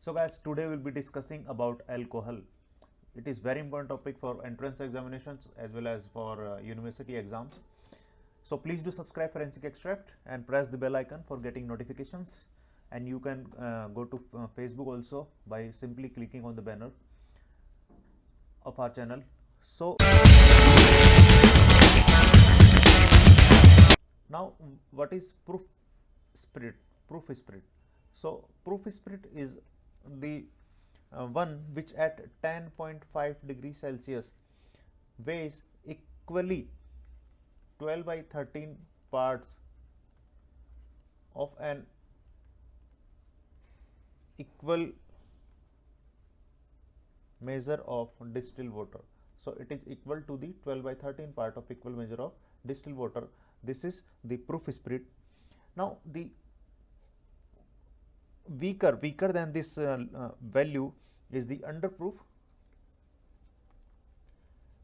So guys, today we'll be discussing about alcohol. It is very important topic for entrance examinations as well as for university exams. So please do subscribe Forensic Extract and press the bell icon for getting notifications. And you can go to Facebook also by simply clicking on the banner of our channel. So now what is proof spirit? Proof spirit. So proof spirit is the one which at 10.5 degrees Celsius weighs equally 12 by 13 parts of an equal measure of distilled water. So it is equal to the 12 by 13 part of equal measure of distilled water. This is the proof spirit. Now the weaker than this value is the underproof,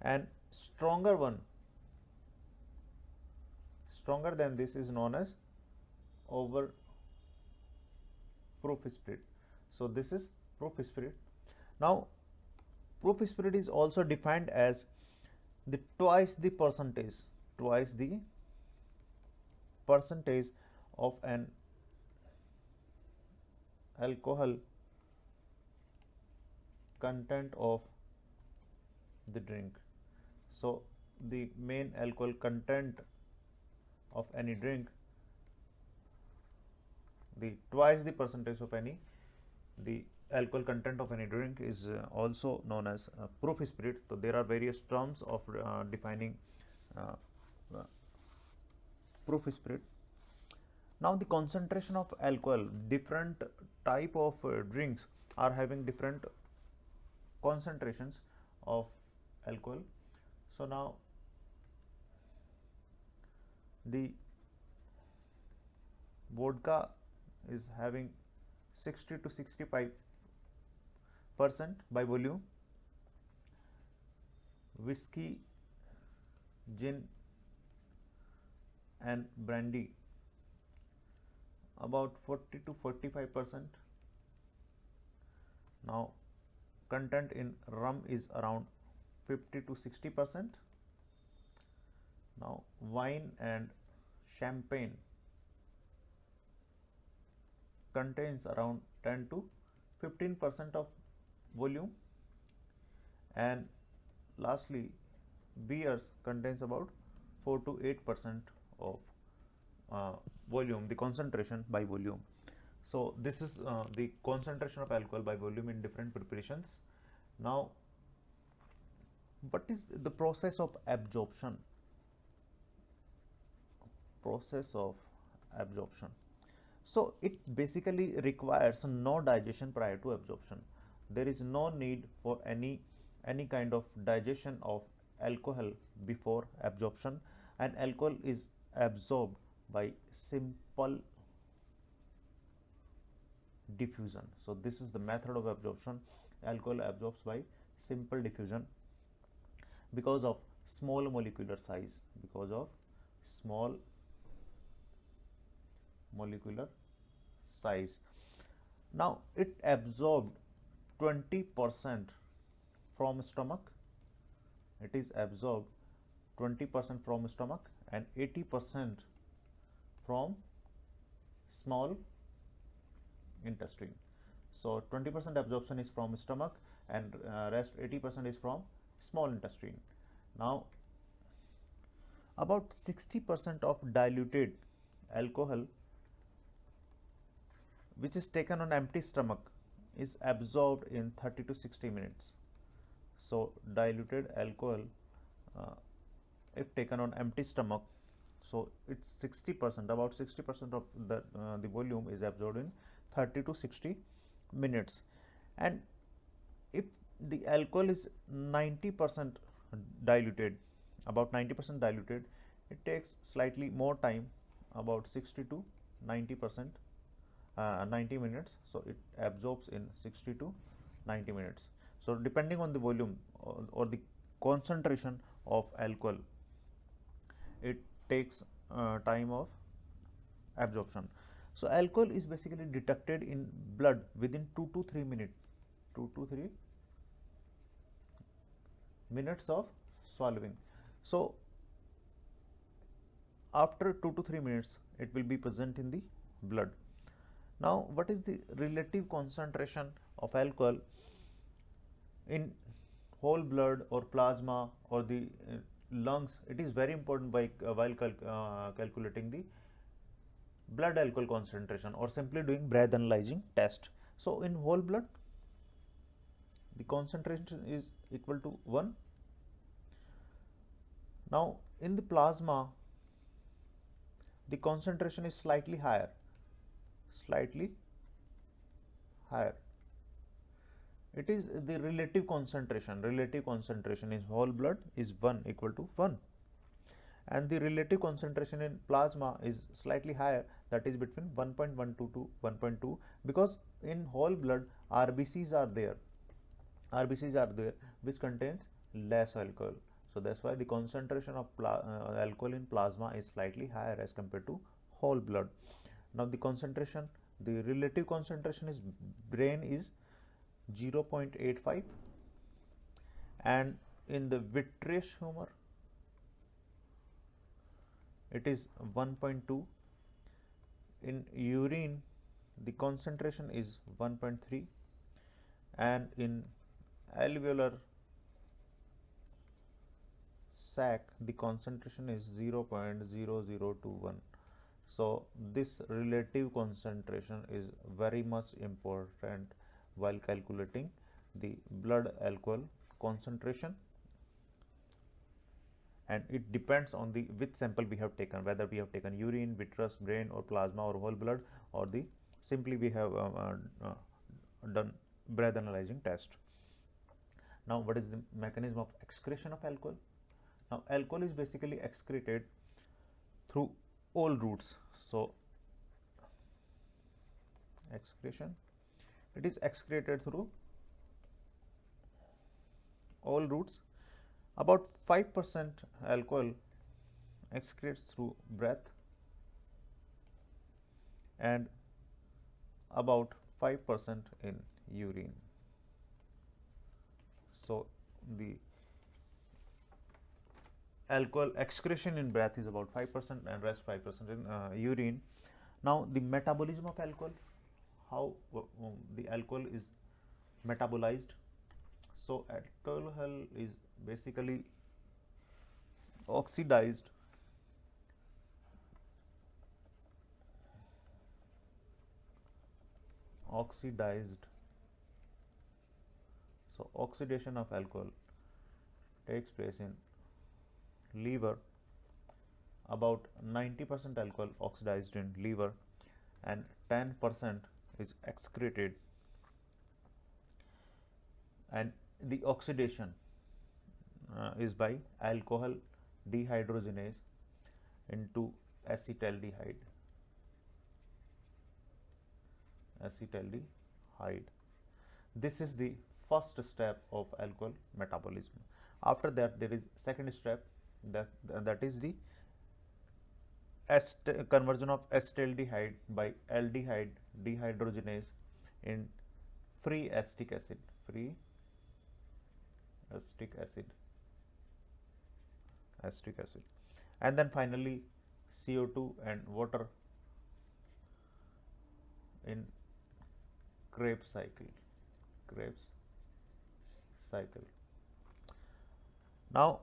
and stronger than this is known as overproof spirit. So this is proof spirit. Now proof spirit is also defined as the twice the percentage of an alcohol content of the drink. So the main alcohol content of any drink, the twice the percentage of the alcohol content of any drink is also known as proof spirit. So there are various terms of defining uh, uh, proof spirit. Now the concentration of alcohol, different type of drinks are having different concentrations of alcohol. So now the vodka is having 60 to 65% by volume, whiskey, gin and brandy about 40 to 45%. Now content in rum is around 50 to 60%. Now wine and champagne contains around 10 to 15% of volume, and lastly beers contains about 4 to 8% of volume, the concentration by volume. So this is the concentration of alcohol by volume in different preparations. Now what is the process of absorption? So it basically requires no digestion prior to absorption. There is no need for any kind of digestion of alcohol before absorption, and alcohol is absorbed by simple diffusion. So this is the method of absorption. Alcohol absorbs by simple diffusion because of small molecular size. Now it absorbed 20% from stomach. It is absorbed 20% from stomach and 80% from small intestine. So 20% absorption is from stomach and rest 80% is from small intestine. Now about 60% of diluted alcohol which is taken on empty stomach is absorbed in 30 to 60 minutes. So diluted alcohol if taken on empty stomach, so it's 60%, about 60% of the volume is absorbed in 30 to 60 minutes. And if the alcohol is 90% diluted, about 90% diluted, it takes slightly more time, about 60 to 90%, 90 minutes. So it absorbs in 60 to 90 minutes. So depending on the volume or the concentration of alcohol, it takes time of absorption. So alcohol is basically detected in blood within 2 to 3 minutes. 2 to 3 minutes of swallowing. So after 2 to 3 minutes it will be present in the blood. Now what is the relative concentration of alcohol in whole blood or plasma or the lungs? It is very important while calculating the blood alcohol concentration or simply doing breath analyzing test. So in whole blood the concentration is equal to 1. Now in the plasma the concentration is slightly higher. It is the relative concentration in whole blood is 1 equal to 1, and the relative concentration in plasma is slightly higher, that is between 1.12 to 1.2, because in whole blood RBCs are there which contains less alcohol. So that's why the concentration of alcohol in plasma is slightly higher as compared to whole blood. Now the relative concentration is brain is 0.85, and in the vitreous humor it is 1.2. In urine the concentration is 1.3, and in alveolar sac the concentration is 0.0021. So this relative concentration is very much important while calculating the blood alcohol concentration, and it depends on the which sample we have taken, whether we have taken urine, vitreous, brain, or plasma, or whole blood, or the simply we have done breath analyzing test. Now what is the mechanism of excretion of alcohol? Now alcohol is basically excreted through all routes. So excretion, it is excreted through all routes. About 5% alcohol excretes through breath, and about 5% in urine. So the alcohol excretion in breath is about 5% and rest 5% in urine. Now the metabolism of alcohol, how the alcohol is metabolized. So alcohol is basically oxidized so oxidation of alcohol takes place in liver. About 90% alcohol oxidized in liver, and 10% is excreted, and the oxidation is by alcohol dehydrogenase into acetaldehyde. This is the first step of alcohol metabolism. After that there is second step, that is the conversion of acetaldehyde by aldehyde dehydrogenase in free acetic acid. And then finally CO2 and water in Krebs cycle. Now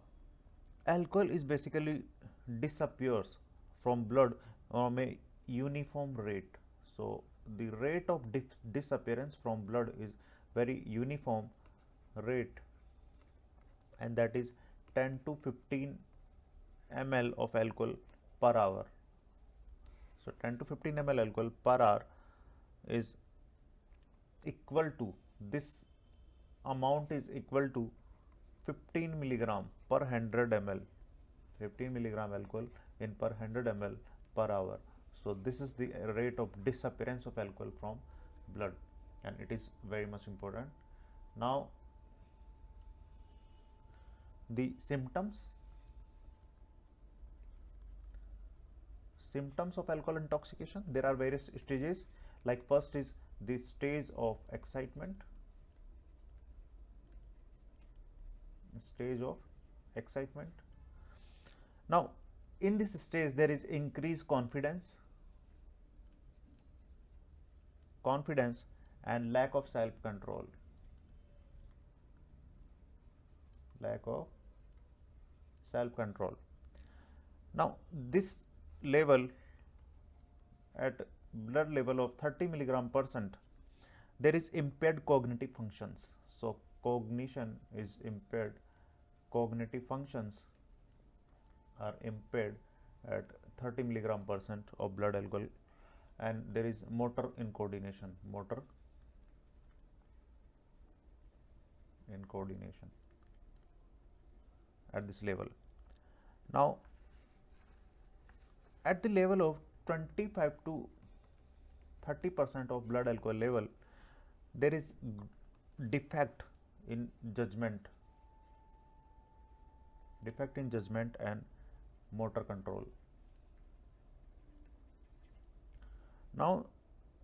alcohol is basically disappears from blood on a uniform rate. So the rate of disappearance from blood is very uniform rate, and that is 10 to 15 ml of alcohol per hour. So 10 to 15 ml alcohol per hour is equal to, this amount is equal to 15 milligram per 100 ml. 15 milligram alcohol in per 100 ml per hour. So this is the rate of disappearance of alcohol from blood, and it is very much important. Now the symptoms symptoms of alcohol intoxication. There are various stages. Like first is the stage of excitement. Stage of excitement. Now, in this stage, there is increased confidence and lack of self-control. Lack of self-control. Now, this level, at blood level of 30 mg/%, there is impaired cognitive functions. So, cognition is impaired. Cognitive functions are impaired at 30 mg/% of blood alcohol, and there is motor incoordination. Motor incoordination at this level. Now, at the level of 25 to 30% of blood alcohol level, there is defect in judgment. Defect in judgment and motor control. Now,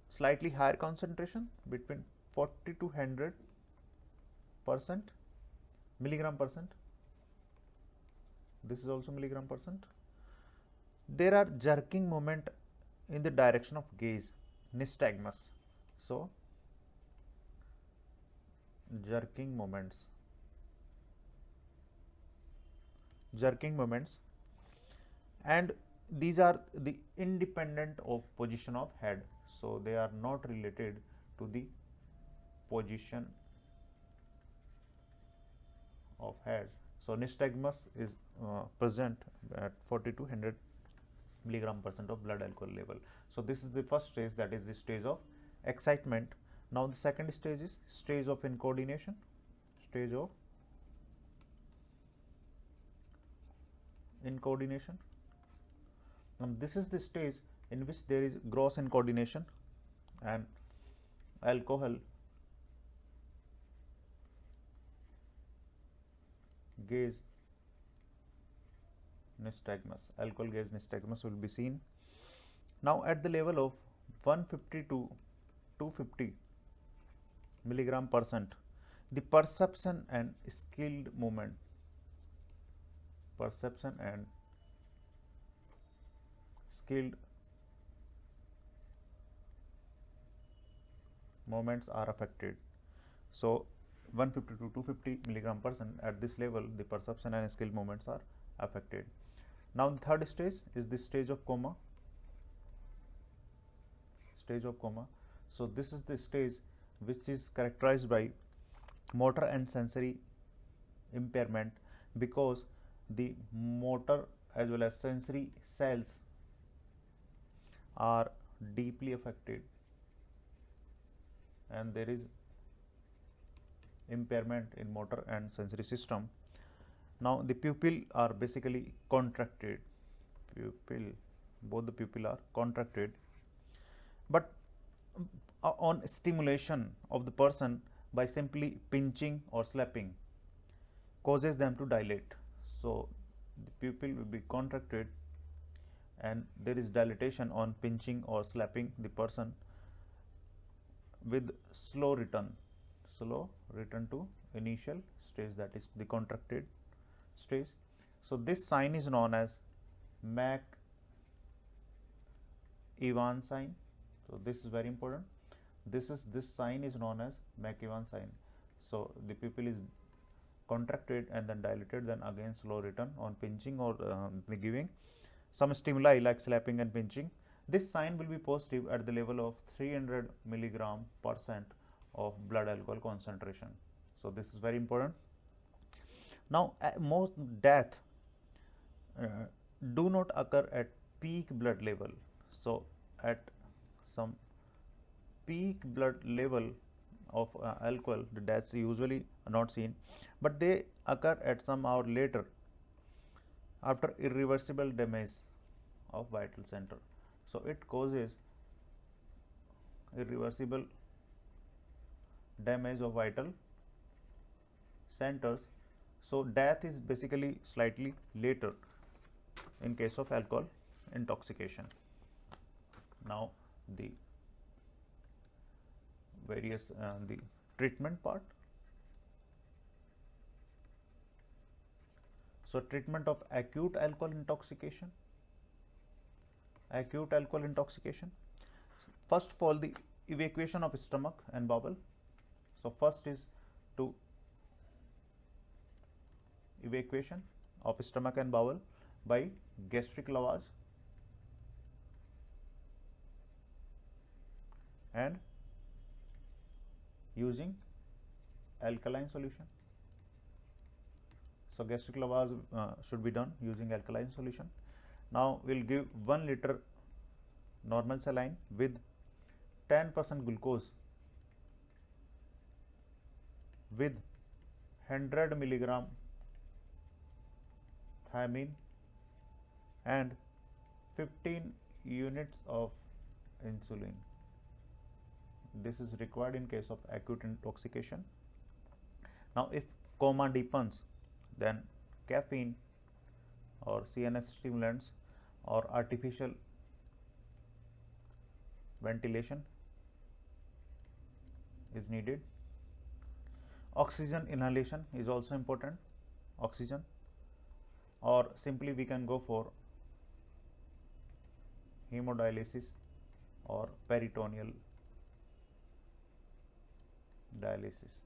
slightly higher concentration between 40 to 100% milligram%. This is also milligram%. There are jerking movement in the direction of gaze, nystagmus. So, jerking moments, and these are the independent of position of head. So, they are not related to the position of head. So, nystagmus is present at 40 to 100 mg/% of blood alcohol level. So, this is the first stage, that is the stage of excitement. Now, the second stage is stage of incoordination. Stage of incoordination. This is the stage in which there is gross incoordination and alcohol gaze nystagmus. Alcohol gaze nystagmus will be seen. Now, at the level of 150 to 250 mg/%, the perception and skilled movement, movements are affected. So, 150 to 250 mg/% at this level, the perception and skilled movements are affected. Now, the third stage is the stage of coma. So, this is the stage which is characterized by motor and sensory impairment, because the motor as well as sensory cells are deeply affected and there is impairment in motor and sensory system. Now, the pupil are basically contracted. Both the pupil are contracted, but on stimulation of the person by simply pinching or slapping causes them to dilate. So, the pupil will be contracted and there is dilatation on pinching or slapping the person with slow return to initial stage, that is the contracted stage. So, this sign is known as Mac-Evans sign. So, this is very important. This sign is known as Mac-Evans sign. So, the pupil is contracted and then dilated, then again slow return on pinching or giving some stimuli like slapping and pinching. This sign will be positive at the level of 300 mg/% of blood alcohol concentration. So, this is very important. Now, most death do not occur at peak blood level. So, at some peak blood level of alcohol, the deaths usually are not seen, but they occur at some hour later after irreversible damage of vital center. So, it causes irreversible damage of vital centers. So, death is basically slightly later in case of alcohol intoxication. Now the various the treatment part. So treatment of acute alcohol intoxication. Acute alcohol intoxication. First of all, the evacuation of stomach and bowel. So first is to evacuation of stomach and bowel by gastric lavage and using alkaline solution. So gastric lavage should be done using alkaline solution. Now we'll give 1 liter normal saline with 10% glucose with 100 milligram thiamine and 15 units of insulin. This is required in case of acute intoxication. Now if coma deepens, then caffeine or CNS stimulants or artificial ventilation is needed. Oxygen inhalation is also important, oxygen, or simply we can go for hemodialysis or peritoneal dialysis.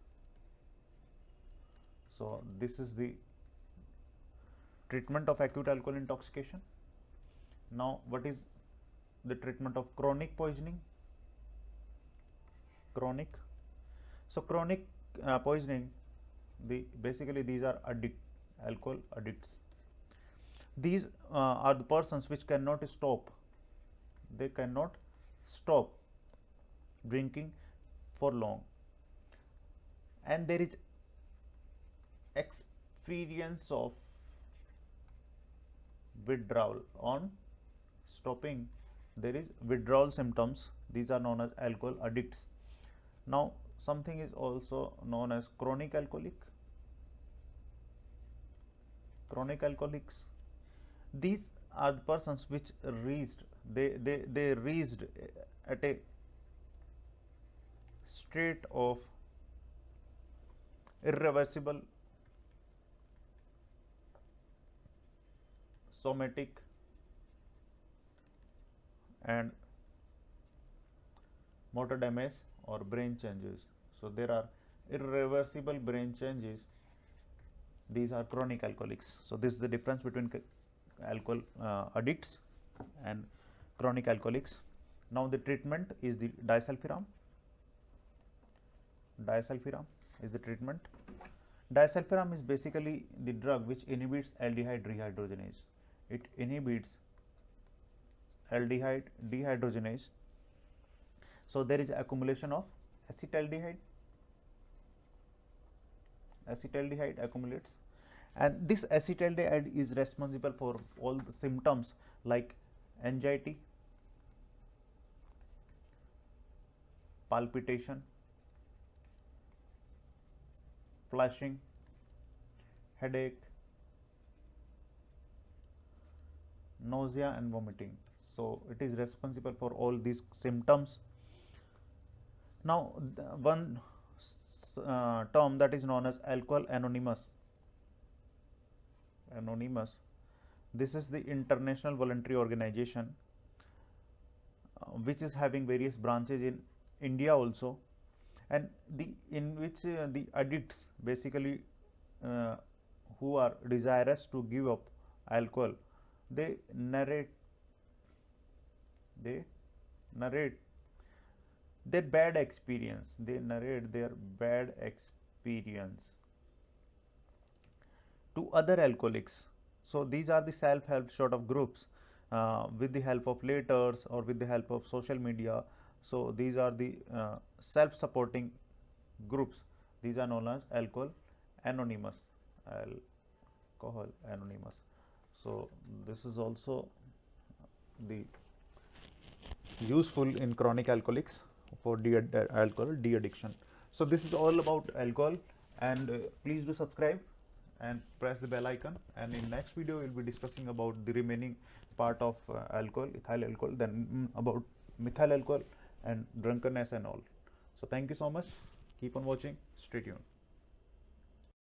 So this is the treatment of acute alcohol intoxication. Now what is the treatment of chronic poisoning? Chronic. So chronic poisoning, basically these are alcohol addicts. These are the persons which cannot stop. They cannot stop drinking for long, and there is experience of withdrawal. On stopping, there is withdrawal symptoms. These are known as alcohol addicts. Now something is also known as chronic alcoholic. Chronic alcoholics, these are the persons which reached they reached at a state of irreversible somatic and motor damage or brain changes. So there are irreversible brain changes. These are chronic alcoholics. So this is the difference between alcohol addicts and chronic alcoholics. Now the treatment is the disulfiram. Disulfiram is the treatment. Disulfiram is basically the drug which inhibits aldehyde dehydrogenase. It inhibits aldehyde dehydrogenase. So there is accumulation of acetaldehyde. Acetaldehyde accumulates, and this acetaldehyde is responsible for all the symptoms like anxiety, palpitation, flushing, headache, nausea and vomiting. So it is responsible for all these symptoms. Now one term that is known as Alcohol Anonymous. Anonymous. This is the international voluntary organization which is having various branches in India also, and in which the addicts basically who are desirous to give up alcohol, they narrate their bad experience. They narrate their bad experience to other alcoholics. So these are the self-help sort of groups with the help of letters or with the help of social media. So these are the self-supporting groups. These are known as Alcohol Anonymous. Alcohol Anonymous. So this is also the useful in chronic alcoholics for alcohol de-addiction. So this is all about alcohol, and please do subscribe and press the bell icon, and in next video we'll be discussing about the remaining part of alcohol, ethyl alcohol, then about methyl alcohol and drunkenness and all. So thank you so much, keep on watching, stay tuned.